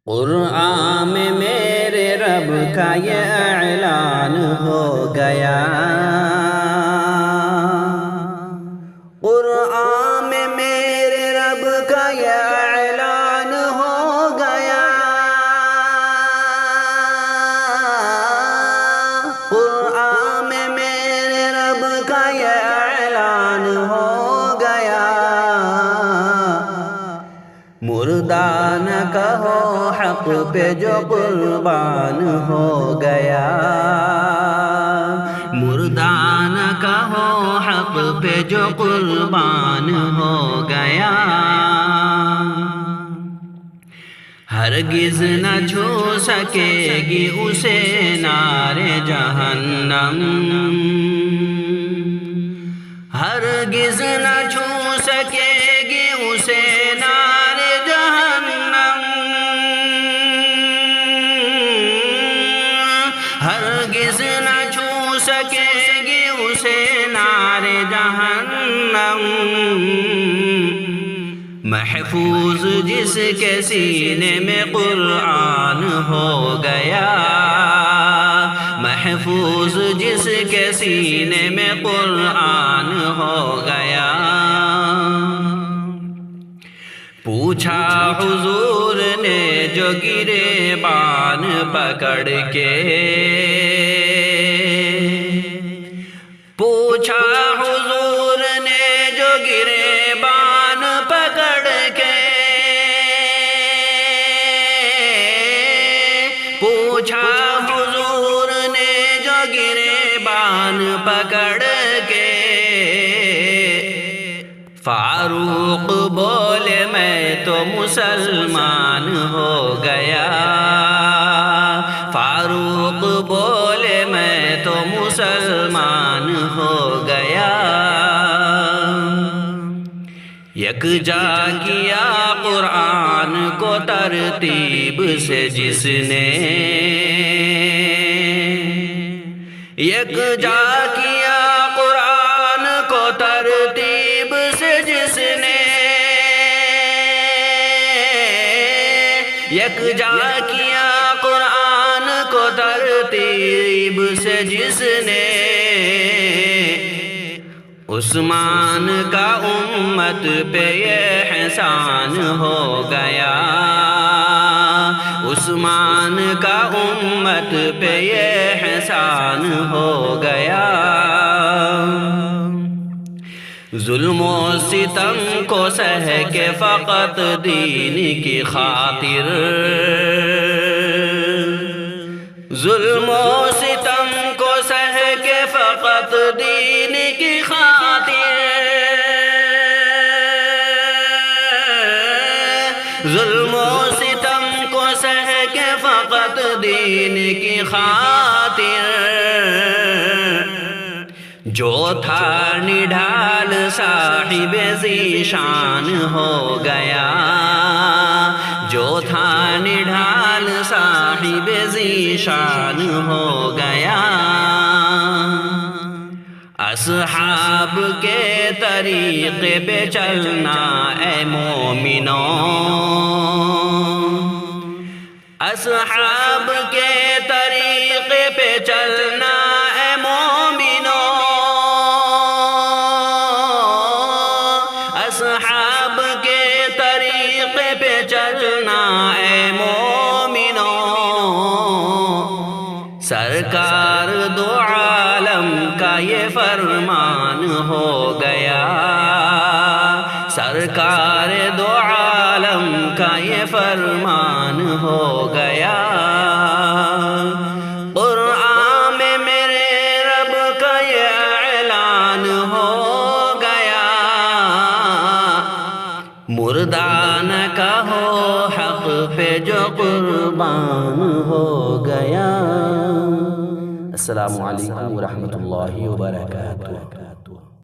قرآن میں میرے رب کا یہ اعلان ہو گیا، قرآن میں میرے رب کا یہ اعلان ہو گیا، قرآن میں میرے رب کا یہ اعلان ہو گیا، مردہ نہ کہو حق پہ جو قربان ہو گیا، مردہ نہ کہو حق پہ جو قربان ہو گیا، ہرگز نہ چھو سکے گی اسے نار جہنم، ہرگز نہ چھو سکے گی اسے نار جہنم، ہرگز نہ چھو سکے گی اسے نار جہنم، محفوظ جس کے سینے میں قرآن ہو گیا، محفوظ جس کے سینے میں قرآن ہو گیا، پوچھا حضور نے جو گریبان پکڑ کے، پوچھا حضور نے جو گریبان پکڑ کے، پوچھا حضور نے جو گریبان پکڑ کے، فاروق بولے میں تو مسلمان ہو گیا، فاروق بولے میں تو مسلمان ہو گیا، یکجا کیا قرآن کو ترتیب سے جس نے، یکجا کیا قرآن کو ترتیب سے جس نے، یکجا کیا قرآن کو ترتیب سے جس نے، عثمان کا امت پہ یہ احسان ہو گیا، عثمان کا امت پہ یہ احسان ہو گیا، ظلم و ستم کو سہ کے فقط دین کی خاطر، ظلم و ستم کو سہ کے فقط دین کی خاطر، ظلم و ستم کو سہ کے فقط دین کی خاطر، جو تھا نڈھال صاحب ذیشان ہو گیا، جو تھا نڈھال صاحب ذیشان ہو گیا، اصحاب کے طریقے پہ چلنا اے مومنوں، اصحاب کے طریقے پہ چلنا اے مومنوں، اصحاب کے طریقے پہ چلنا اے مومنوں، سرکار دو عالم کا یہ فرمان ہو گیا، سرکار دو عالم کا یہ فرمان ہو گیا، قرآن میں میرے رب کا یہ اعلان ہو گیا، مردہ نہ کہو حق پہ جو قربان ہو گیا۔ السلام علیکم ورحمۃ اللہ وبرکاتہ۔